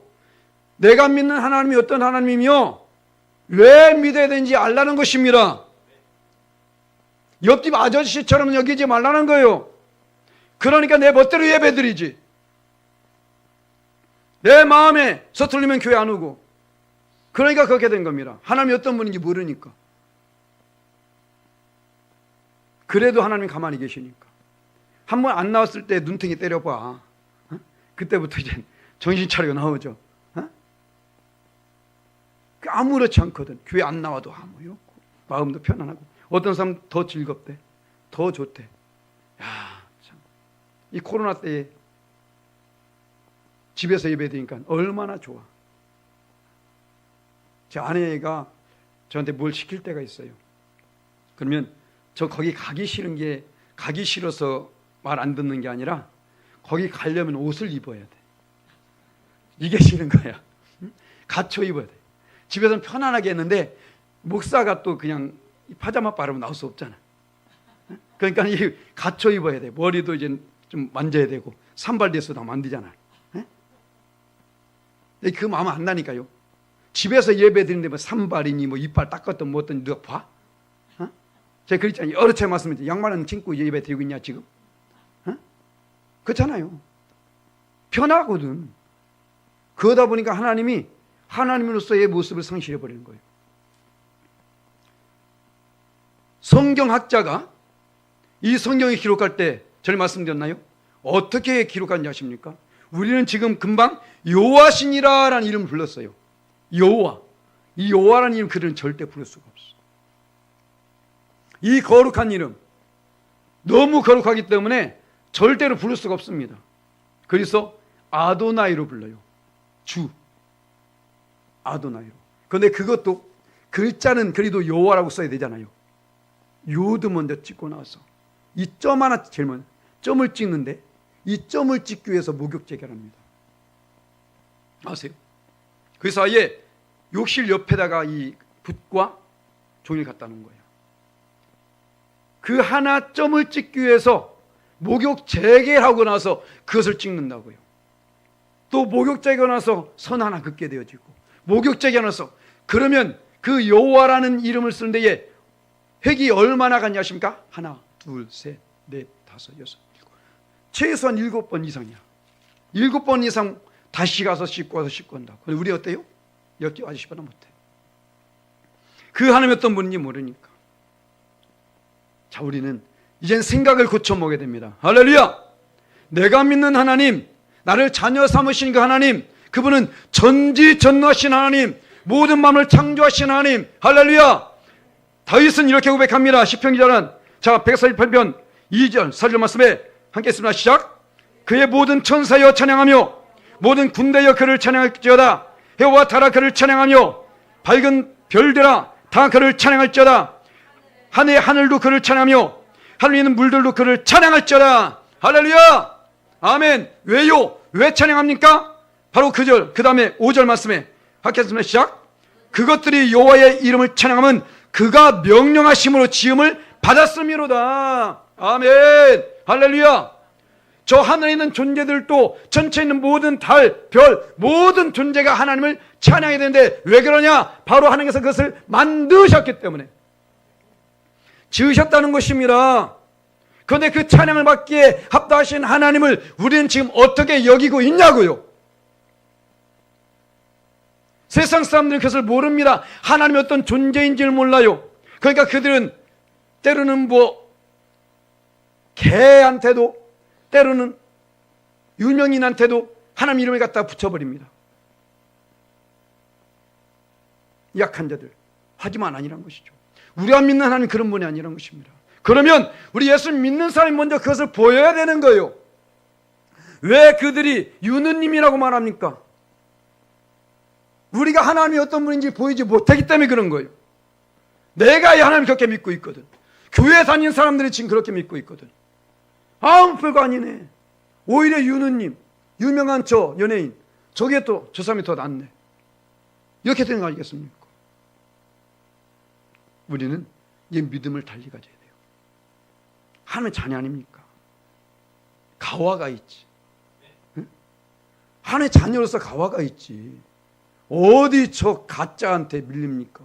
S1: 내가 믿는 하나님이 어떤 하나님이며 왜 믿어야 되는지 알라는 것입니다. 옆집 아저씨처럼 여기지 말라는 거예요. 그러니까 내 멋대로 예배드리지. 내 마음에 서툴리면 교회 안 오고. 그러니까 그렇게 된 겁니다. 하나님이 어떤 분인지 모르니까. 그래도 하나님이 가만히 계시니까. 한 번 안 나왔을 때 눈탱이 때려봐. 그때부터 이제 정신 차리고 나오죠. 아무렇지 않거든. 교회 안 나와도 아무 없고 마음도 편안하고. 어떤 사람 더 즐겁대, 더 좋대. 야, 참. 이 코로나 때에 집에서 예배드리니까 얼마나 좋아. 제 아내가 저한테 뭘 시킬 때가 있어요. 그러면 저 거기 가기 싫은 게, 가기 싫어서 말 안 듣는 게 아니라 거기 가려면 옷을 입어야 돼. 이게 싫은 거야. 갖춰 입어야 돼. 집에서는 편안하게 했는데 목사가 또 그냥 파자마 바르면 나올 수 없잖아. 그러니까 이 갖춰 입어야 돼. 머리도 이제 좀 만져야 되고 산발돼서 다 안 되잖아. 그 마음 안 나니까요. 집에서 예배 드리는데 뭐 산발이니 뭐 이빨 닦았던 뭐 어떤 누가 봐? 제가 그랬잖아요. 여러 차례 말씀드렸죠. 양말은 신고 예배 드리고 있냐 지금? 그렇잖아요. 편하거든. 그러다 보니까 하나님이 하나님으로서의 모습을 상실해 버리는 거예요. 성경학자가 이 성경을 기록할 때 전에 말씀드렸나요? 어떻게 기록한지 아십니까? 우리는 지금 금방 여호와시니라라는 이름을 불렀어요. 여호와. 이 여호와라는 이름 그들은 절대 부를 수가 없어. 이 거룩한 이름, 너무 거룩하기 때문에 절대로 부를 수가 없습니다. 그래서 아도나이로 불러요. 주. 아도나이로. 그런데 그것도 글자는 그래도 여호와라고 써야 되잖아요. 요드 먼저 찍고 나서 이 점 하나 제일 먼저 점을 찍는데, 이 점을 찍기 위해서 목욕제기를 합니다. 아세요? 그래서 아예 욕실 옆에다가 이 붓과 종이를 갖다 놓은 거예요. 그 하나 점을 찍기 위해서 목욕 재개하고 나서 그것을 찍는다고요. 또 목욕 재개하고 나서 선 하나 긋게 되어지고, 목욕 재개하고 나서, 그러면 그 여호와라는 이름을 쓰는 데에 획이 얼마나 갔냐 하십니까? 하나, 둘, 셋, 넷, 다섯, 여섯, 일곱. 최소한 7번 이상이야. 7번 이상 다시 가서 씻고 와서 씻고 한다고. 근데 우리 어때요? 옆집 아저씨보다 못해. 그 하나님 어떤 분인지 모르니까. 자, 우리는 이젠 생각을 고쳐보게 됩니다. 할렐루야! 내가 믿는 하나님, 나를 자녀 삼으신 그 하나님, 그분은 전지전능하신 하나님, 모든 만물을 창조하신 하나님. 할렐루야. 다윗은 이렇게 고백합니다. 시편 기자는 자 148편 2절 4절 말씀에 함께 했습니다. 시작. 그의 모든 천사여 찬양하며 모든 군대여 그를 찬양할지어다. 해와 달아 그를 찬양하며 밝은 별들아 다 그를 찬양할지어다. 하늘의 하늘도 그를 찬양하며 하늘에 있는 물들도 그를 찬양할지어다. 할렐루야. 아멘. 왜요? 왜 찬양합니까? 바로 그 절, 그 다음에 5절 말씀에 하겠습니다. 시작. 그것들이 여호와의 이름을 찬양하면 그가 명령하심으로 지음을 받았음이로다. 아멘. 할렐루야. 저 하늘에 있는 존재들도 전체에 있는 모든 달, 별, 모든 존재가 하나님을 찬양해야 되는데 왜 그러냐? 바로 하나님께서 그것을 만드셨기 때문에. 지으셨다는 것입니다. 그런데 그 찬양을 받기에 합당하신 하나님을 우리는 지금 어떻게 여기고 있냐고요. 세상 사람들은 그것을 모릅니다. 하나님이 어떤 존재인지를 몰라요. 그러니까 그들은 때로는 개한테도 때로는 유명인한테도 하나님 이름을 갖다 붙여버립니다. 약한 자들. 하지만 아니란 것이죠. 우리가 믿는 하나님 그런 분이 아니란 것입니다. 그러면 우리 예수 믿는 사람이 먼저 그것을 보여야 되는 거예요. 왜 그들이 유느님이라고 말합니까? 우리가 하나님이 어떤 분인지 보이지 못하기 때문에 그런 거예요. 내가 이 하나님 그렇게 믿고 있거든. 교회 다니는 사람들이 지금 그렇게 믿고 있거든. 별거 아니네. 오히려 유느님, 유명한 저 연예인, 저게 또 저 사람이 더 낫네. 이렇게 되는 거 아니겠습니까? 우리는 이 믿음을 달리 가져야 돼요. 하나님의 자녀 아닙니까? 가와가 있지. 응? 하나님의 자녀로서 가와가 있지. 어디 저 가짜한테 밀립니까?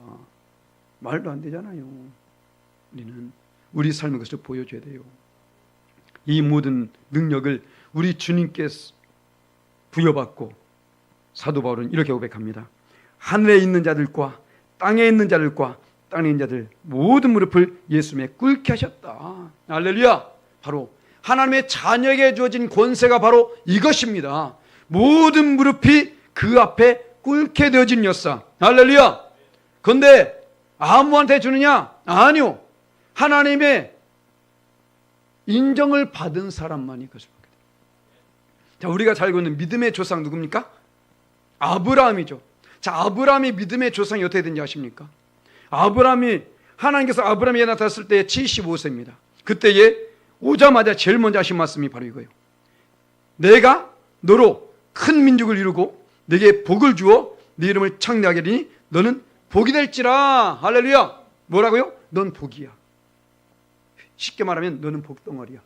S1: 말도 안 되잖아요. 우리는 우리 삶의 것을 보여줘야 돼요. 이 모든 능력을 우리 주님께서 부여받고 사도 바울은 이렇게 고백합니다. 하늘에 있는 자들과 땅에 있는 자들과 땅에 있는 자들 모든 무릎을 예수님에 꿇게 하셨다. 할렐루야. 바로 하나님의 자녀에게 주어진 권세가 바로 이것입니다. 모든 무릎이 그 앞에 꿇게 되어진 역사. 할렐루야. 그런데 아무한테 주느냐? 아니요. 하나님의 인정을 받은 사람만이 그것을 받게 됩니다. 자, 우리가 잘 알고 있는 믿음의 조상 누굽니까? 아브라함이죠. 자, 아브라함이 믿음의 조상이 어떻게 된지 아십니까? 하나님께서 아브라함에게 나타났을 때 75세입니다. 그때에 오자마자 제일 먼저 하신 말씀이 바로 이거예요. 내가 너로 큰 민족을 이루고 네게 복을 주어 네 이름을 창대하게 하리니 너는 복이 될지라. 할렐루야. 뭐라고요? 넌 복이야. 쉽게 말하면 너는 복덩어리야.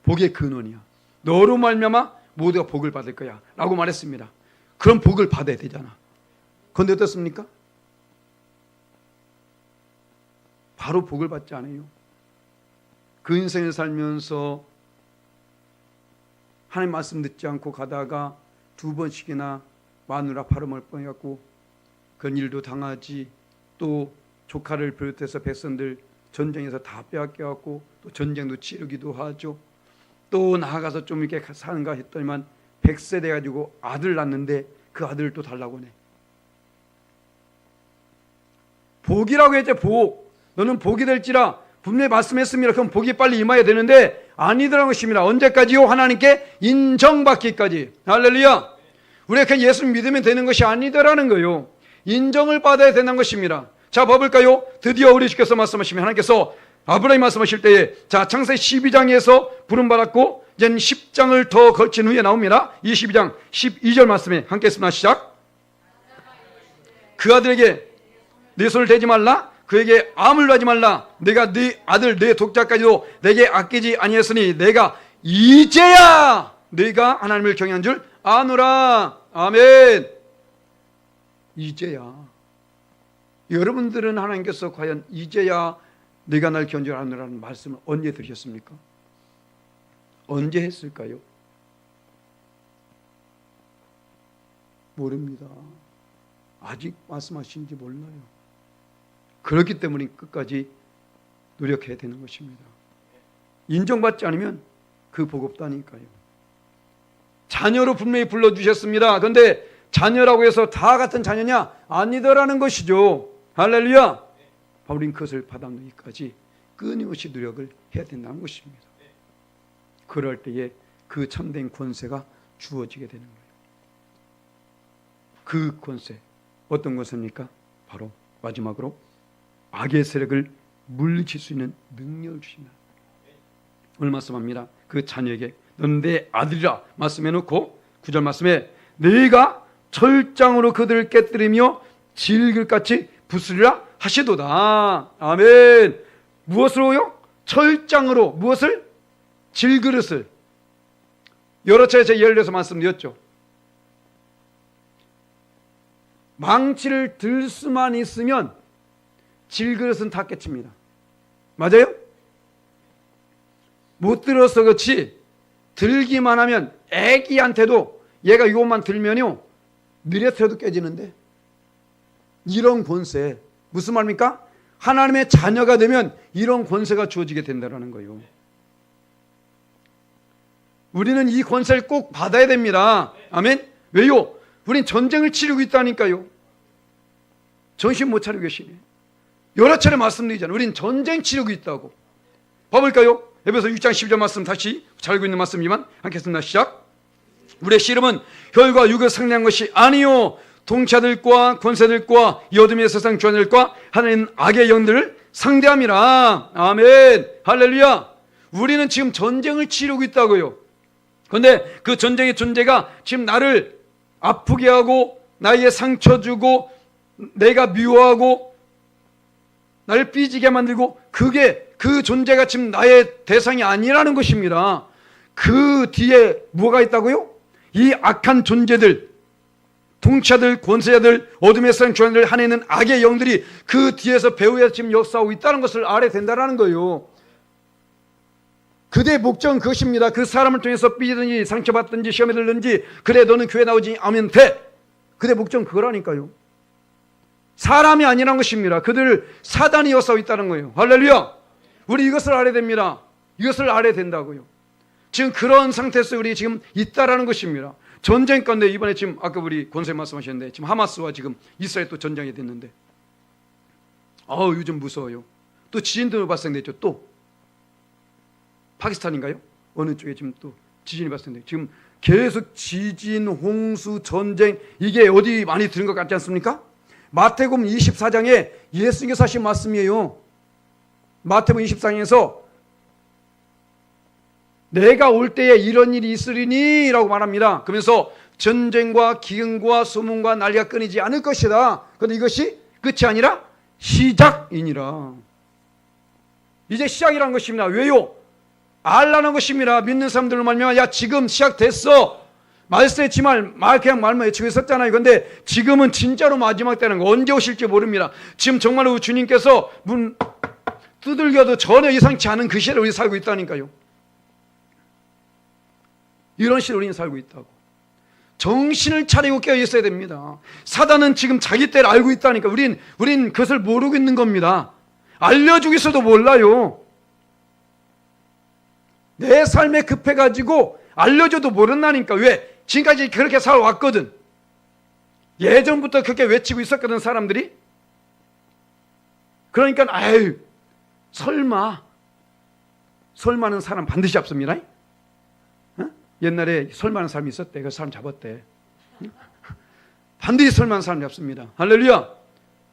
S1: 복의 근원이야. 너로 말미암아 모두가 복을 받을 거야 라고 말했습니다. 그럼 복을 받아야 되잖아. 그런데 어떻습니까? 바로 복을 받지 않아요. 그 인생을 살면서 하나님 말씀 듣지 않고 가다가 2번씩이나 마누라 팔아먹을 뻔해갖고 그런 일도 당하지, 또 조카를 비롯해서 백성들 전쟁에서 다 빼앗겨갖고 또 전쟁도 치르기도 하죠. 또 나아가서 좀 이렇게 사는가 했더니만 100세 돼가지고 아들 낳는데 그 아들을 또 달라고 하네. 복이라고 했죠. 복. 너는 복이 될지라 분명히 말씀했습니다. 그럼 복이 빨리 임해야 되는데 아니더라는 것입니다. 언제까지요? 하나님께 인정받기까지. 할렐루야. 우리가 그냥 예수 믿으면 되는 것이 아니더라는 거예요. 인정을 받아야 되는 것입니다. 자, 봐볼까요? 드디어 우리 주께서 말씀하시면 하나님께서 아브라함이 말씀하실 때에 자, 창세기 12장에서 부름받았고 이제는 10장을 더 거친 후에 나옵니다. 이 12장 12절 말씀에 함께 했습니다. 시작. 그 아들에게 네 손을 대지 말라. 그에게 암을 하지 말라. 내가 네 아들 네 독자까지도 내게 아끼지 아니했으니 내가 이제야 네가 하나님을 경외한 줄 아노라. 아멘. 이제야. 여러분들은 하나님께서 과연 이제야 네가 날 경외한 줄 아노라는 말씀을 언제 들으셨습니까? 언제 했을까요? 모릅니다. 아직 말씀하신지 몰라요. 그렇기 때문에 끝까지 노력해야 되는 것입니다. 인정받지 않으면 그 복 없다니까요. 자녀로 분명히 불러주셨습니다. 그런데 자녀라고 해서 다 같은 자녀냐? 아니더라는 것이죠. 할렐루야. 바울은 그것을 받아들이기까지 끊임없이 노력을 해야 된다는 것입니다. 그럴 때에 그 참된 권세가 주어지게 되는 거예요. 그 권세, 어떤 권세입니까? 바로 마지막으로 악의 세력을 물리칠 수 있는 능력을 주신다. 오늘 말씀합니다. 그 자녀에게 너는 내 아들이라 말씀해놓고 9절 말씀에 너희가 철장으로 그들을 깨뜨리며 질글같이 부수리라 하시도다. 아멘. 무엇으로요? 철장으로. 무엇을? 질그릇을. 여러 차례 제가 예를 들어서 말씀드렸죠. 망치를 들 수만 있으면 질그릇은 다 깨칩니다. 맞아요? 못 들어서 그렇지 들기만 하면 애기한테도 얘가 이것만 들면요 느려트려도 깨지는데, 이런 권세, 무슨 말입니까? 하나님의 자녀가 되면 이런 권세가 주어지게 된다는 거예요. 우리는 이 권세를 꼭 받아야 됩니다. 아멘. 왜요? 우린 전쟁을 치르고 있다니까요. 정신 못 차리고 계시네. 여러 차례 말씀드리잖아요. 우린 전쟁 치르고 있다고. 봐볼까요? 에베소 6장 12절 말씀 다시 잘 알고 있는 말씀이지만 함께했습니다. 시작. 우리의 씨름은 혈과 육을 상대한 것이 아니요 통치자들과 권세들과 이 어둠의 세상 주관들과 하나님 악의 영들을 상대함이라. 아멘. 할렐루야. 우리는 지금 전쟁을 치르고 있다고요. 그런데 그 전쟁의 존재가 지금 나를 아프게 하고 나에게 상처 주고 내가 미워하고 나를 삐지게 만들고, 그게 그 존재가 지금 나의 대상이 아니라는 것입니다. 그 뒤에 뭐가 있다고요? 이 악한 존재들, 통치자들, 권세자들, 어둠의 세상 주관들, 하나에 있는 악의 영들이 그 뒤에서 배후에서 지금 역사하고 있다는 것을 알아야 된다는 거예요. 그대의 목적은 그것입니다. 그 사람을 통해서 삐지든지 상처받든지 시험에 들든지, 그래 너는 교회 나오지 않으면 돼. 그대의 목적은 그거라니까요. 사람이 아니라는 것입니다. 그들을 사단이 역사하고 있다는 거예요. 할렐루야. 우리 이것을 알아야 됩니다. 이것을 알아야 된다고요. 지금 그런 상태에서 우리 지금 있다라는 것입니다. 전쟁 가운데 이번에 지금 아까 우리 권세 말씀하셨는데 지금 하마스와 지금 이스라엘 또 전쟁이 됐는데, 요즘 무서워요. 또 지진도 발생됐죠. 또 파키스탄인가요? 어느 쪽에 지금 또 지진이 발생돼요. 지금 계속 지진, 홍수, 전쟁, 이게 어디 많이 들은 것 같지 않습니까? 마태복음 24장에 예수님께서 하신 말씀이에요. 마태복음 24장에서 내가 올 때에 이런 일이 있으리니 라고 말합니다. 그러면서 전쟁과 기근과 소문과 난리가 끊이지 않을 것이다. 그런데 이것이 끝이 아니라 시작이니라. 이제 시작이라는 것입니다. 왜요? 알라는 것입니다. 믿는 사람들로 말미암아 야 지금 시작됐어. 말씀했지만 그냥 말만 외치고 있었잖아요. 그런데 지금은 진짜로 마지막 때는 거. 언제 오실지 모릅니다. 지금 정말로 주님께서 문 두들겨도 전혀 예상치 않은 그 시대를 우리 살고 있다니까요. 이런 시대를 우리는 살고 있다고. 정신을 차리고 깨어 있어야 됩니다. 사단은 지금 자기 때를 알고 있다니까. 우린 그것을 모르고 있는 겁니다. 알려주고 있어도 몰라요. 내 삶에 급해가지고 알려줘도 모른다니까. 왜? 지금까지 그렇게 살아왔거든. 예전부터 그렇게 외치고 있었거든 사람들이. 그러니까 설마는 사람 반드시 잡습니다. 옛날에 설마는 사람이 있었대. 그 사람 잡았대. 반드시 설마는 사람 잡습니다. 할렐루야.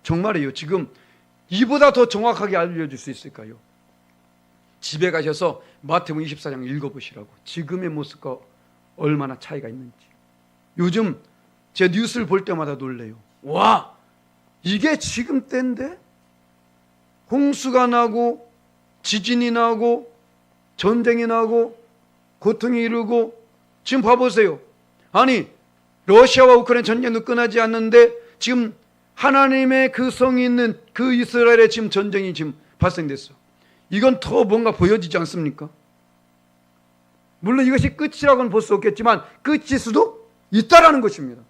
S1: 정말이에요. 지금 이보다 더 정확하게 알려줄 수 있을까요? 집에 가셔서 마태복음 24장 읽어보시라고. 지금의 모습과 얼마나 차이가 있는지. 요즘 제 뉴스를 볼 때마다 놀래요. 와, 이게 지금 때인데? 홍수가 나고 지진이 나고 전쟁이 나고 고통이 이르고. 지금 봐보세요. 아니 러시아와 우크라이나 전쟁도 끝나지 않는데 지금 하나님의 그 성이 있는 그 이스라엘에 지금 전쟁이 지금 발생됐어. 이건 더 뭔가 보여지지 않습니까? 물론 이것이 끝이라고는 볼 수 없겠지만 끝일 수도 있다라는 것입니다.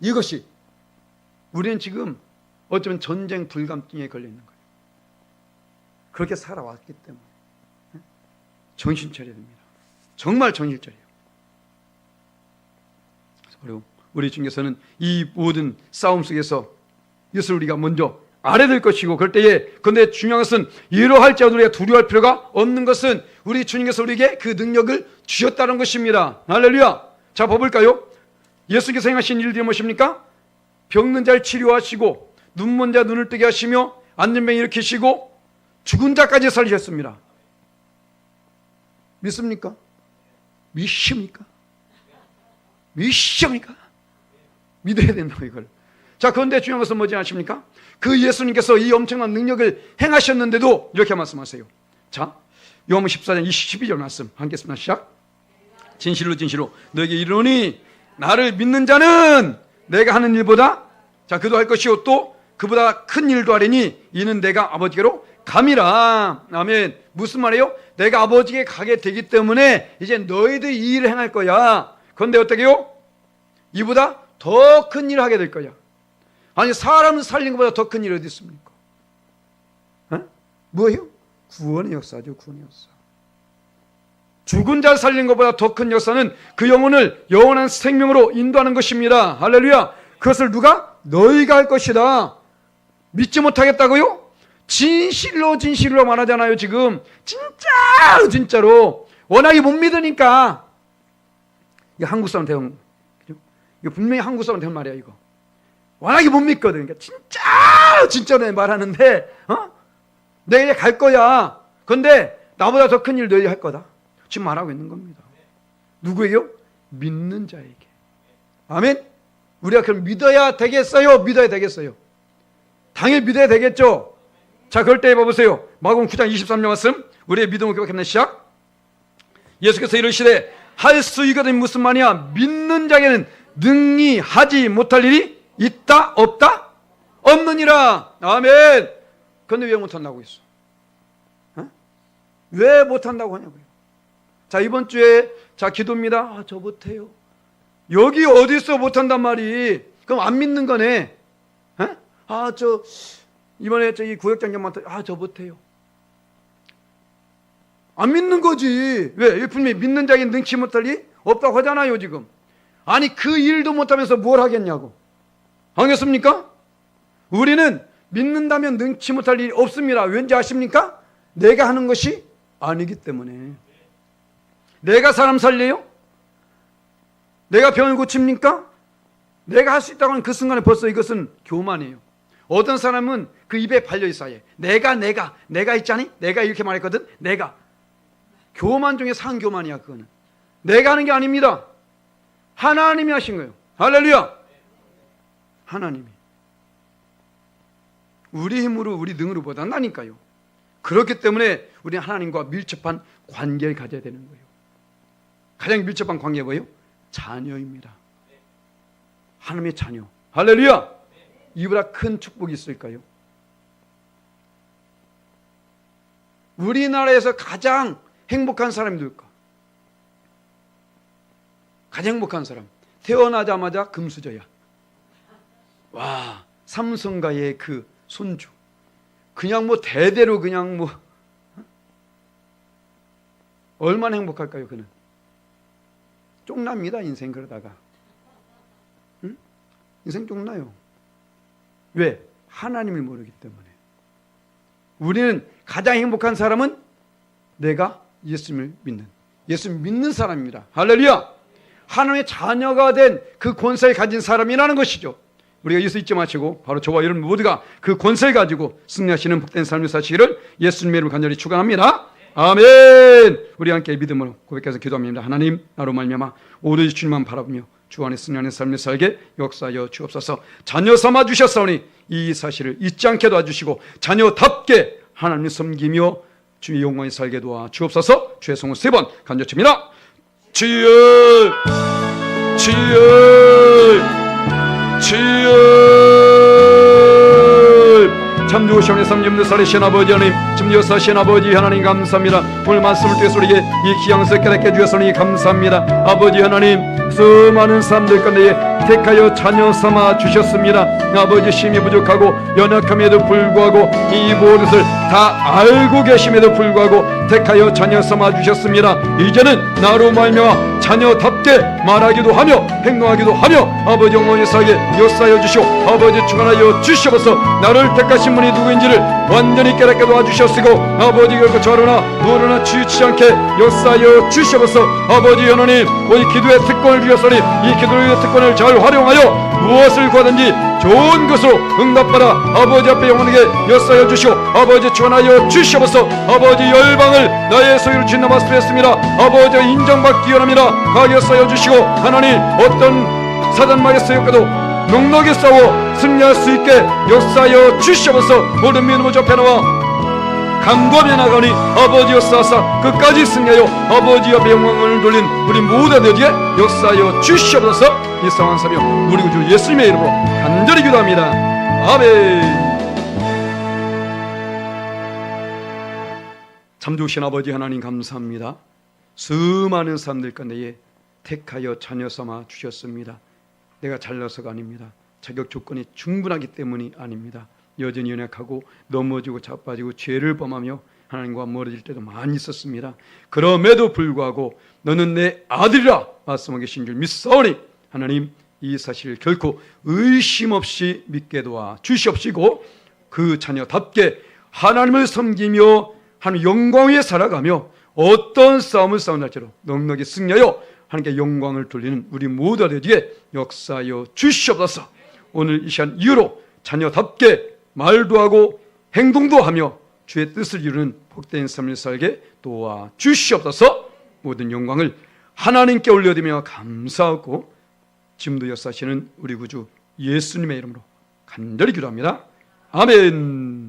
S1: 이것이 우리는 지금 어쩌면 전쟁 불감증에 걸려 있는 거예요. 그렇게 살아왔기 때문에 정신 차려야 됩니다. 정말 정신 차려요. 그리고 우리 주님께서는 이 모든 싸움 속에서 이것을 우리가 먼저 알아야 될 것이고, 그럴 때에 그런데 중요한 것은 이러할지라도 우리가 두려워할 필요가 없는 것은 우리 주님께서 우리에게 그 능력을 주셨다는 것입니다. 할렐루야. 자, 봐볼까요? 예수께서 행하신 일들이 무엇입니까? 병든 자를 치료하시고, 눈먼 자 눈을 뜨게 하시며, 앉은 병 일으키시고, 죽은 자까지 살리셨습니다. 믿습니까? 믿습니까? 믿습니까? 믿어야 된다고, 이걸. 자, 그런데 중요한 것은 뭐지 아십니까? 그 예수님께서 이 엄청난 능력을 행하셨는데도 이렇게 말씀하세요. 자, 요한복음 14장 12절 말씀 하겠습니다. 시작. 진실로 진실로 너에게 이르노니 나를 믿는 자는 내가 하는 일보다, 자, 그도 할 것이요 또 그보다 큰 일도 하리니 이는 내가 아버지께로 감이라. 아멘. 무슨 말이에요? 내가 아버지께 가게 되기 때문에 이제 너희들 이 일을 행할 거야. 그런데 어떻게 해요? 이보다 더 큰 일을 하게 될 거야. 아니, 사람을 살린 것보다 더 큰 일이 어디 있습니까? 뭐예요? 구원의 역사죠. 구원의 역사. 죽은 자를 살린 것보다 더 큰 역사는 그 영혼을 영원한 생명으로 인도하는 것입니다. 할렐루야. 그것을 누가? 너희가 할 것이다. 믿지 못하겠다고요? 진실로 진실로 말하잖아요. 지금 진짜로 진짜로 워낙에 못 믿으니까. 이거 한국 사람 대응, 이거 분명히 한국 사람 대응 말이야. 이거 워낙에 못 믿거든. 그러니까 진짜로 말하는데, 내가 이제 갈 거야. 그런데 나보다 더 큰 일 너희 할 거다. 지금 말하고 있는 겁니다. 누구에게요? 믿는 자에게. 아멘. 우리가 그럼 믿어야 되겠어요? 믿어야 되겠어요? 당연히 믿어야 되겠죠. 자, 그럴 때 봐보세요. 마가복음 9장 23절 말씀. 우리의 믿음을 고백하는 시작. 예수께서 이르시되 할 수 있거든. 무슨 말이야? 믿는 자에게는 능히 하지 못할 일이 있다? 없다? 없느니라. 아멘. 그런데 왜 못한다고 했어? 왜 못한다고 하냐고요. 자, 이번 주에 자, 기도입니다. 저 못해요. 여기 어디서 못한단 말이? 그럼 안 믿는 거네. 이번에 저기 구역장님한테 저 못해요. 안 믿는 거지. 왜? 분명히 믿는 자에게 능치 못할 일 없다고 하잖아요, 지금. 아니, 그 일도 못하면서 뭘 하겠냐고. 알겠습니까? 우리는 믿는다면 능치 못할 일이 없습니다. 왠지 아십니까? 내가 하는 것이 아니기 때문에. 내가 사람 살려요? 내가 병을 고칩니까? 내가 할 수 있다고 하는 그 순간에 벌써 이것은 교만이에요. 어떤 사람은 그 입에 발려있어요. 내가 있잖니? 내가 이렇게 말했거든? 내가. 교만 중에 상교만이야, 그거는. 내가 하는 게 아닙니다. 하나님이 하신 거예요. 할렐루야. 하나님이. 우리 힘으로, 우리 능으로 못한다니까요. 그렇기 때문에 우리는 하나님과 밀접한 관계를 가져야 되는 거예요. 가장 밀접한 관계가 뭐예요? 자녀입니다. 하나님의 자녀. 할렐루야. 이보다 큰 축복이 있을까요? 우리나라에서 가장 행복한 사람이 누굴까? 가장 행복한 사람. 태어나자마자 금수저야. 와, 삼성가의 그 손주. 그냥 대대로 그냥 얼마나 행복할까요, 그는? 쫑납니다, 인생 그러다가. 응? 인생 쫑나요. 왜? 하나님을 모르기 때문에. 우리는 가장 행복한 사람은 내가 예수님을 믿는 사람입니다. 할렐루야. 하나님의 자녀가 된 그 권세를 가진 사람이라는 것이죠. 우리가 이것을 잊지 마시고 바로 저와 여러분 모두가 그 권세를 가지고 승리하시는 복된 삶을 사시기를 예수님의 이름으로 간절히 축원합니다. 아멘. 우리 함께 믿음으로 고백해서 기도합니다. 하나님, 나로 말미암아 오로지 주님만 바라보며 주 안에 승리하는 삶을 살게 역사하여 주옵소서. 자녀 삼아 주셨사오니 이 사실을 잊지 않게 도와주시고 자녀답게 하나님을 섬기며 주의 영광에 살게 도와 주옵소서. 주의 성을 3번 간절칩니다. 주여, 주여, 주여. 참 좋으시오니 삼십몇 살의 신아버지 하나님, 지금 역사하신 아버지 하나님 감사합니다. 오늘 말씀을 통해서 우리에게 이 귀양을 깨닫게 해주셨으니 감사합니다. 아버지 하나님, 수많은 사람들 가운데 택하여 자녀 삼아 주셨습니다. 아버지, 힘이 부족하고 연약함에도 불구하고 이 모든 것을 다 알고 계심에도 불구하고 택하여 자녀 삼아 주셨습니다. 이제는 나로 말미암아 자녀답게 말하기도 하며 행동하기도 하며 아버지 영원히 살게 역사하여 주시오. 아버지 축원하여 주시옵소서. 나를 택하신 분이 누구인지를 완전히 깨닫게 도와주셨으고 아버지 결코 저러나 누구나 치우치지 않게 역사하여 주시옵소서. 아버지 하나님, 오늘 기도의 특권을 주셨으니 이 기도의 특권을 잘 활용하여 무엇을 구하든지 좋은 것으로 응답받아 아버지 앞에 영원하게 역사하여 주시오. 아버지 축원하여 주시옵소서. 아버지 열방을 나의 소유로 짓는 말씀했습니다. 아버지가 인정받기 원합니다. 가게 역사하여 주시고 하나님, 어떤 사단 말에 쓰였고도 넉넉히 싸워 승리할 수 있게 역사하여 주시옵소서. 모든 믿음을 접해 나와 강구하며 나가니 아버지 역사하사 끝까지 승리하여 아버지 앞에 영광을 돌린 우리 모두에게 역사하여 주시옵소서. 이 상황 사며 우리 구주 예수님의 이름으로 간절히 기도합니다. 아멘. 참 좋으신 아버지 하나님 감사합니다. 수많은 사람들 가운데 택하여 자녀 삼아 주셨습니다. 내가 잘나서가 아닙니다. 자격 조건이 충분하기 때문이 아닙니다. 여전히 연약하고 넘어지고 자빠지고 죄를 범하며 하나님과 멀어질 때도 많이 있었습니다. 그럼에도 불구하고 너는 내 아들이라 말씀하고 계신 줄 믿사오니 하나님, 이 사실을 결코 의심 없이 믿게 도와 주시옵시고 그 자녀답게 하나님을 섬기며 하나님 영광 위에 살아가며 어떤 싸움을 싸운할지라도 넉넉히 승리하여 하나님께 영광을 돌리는 우리 모두에게 역사하여 주시옵소서. 오늘 이 시간 이후로 자녀답게 말도 하고 행동도 하며 주의 뜻을 이루는 복된 삶을 살게 도와주시옵소서. 모든 영광을 하나님께 올려드리며 감사하고 지금도 역사하시는 우리 구주 예수님의 이름으로 간절히 기도합니다. 아멘.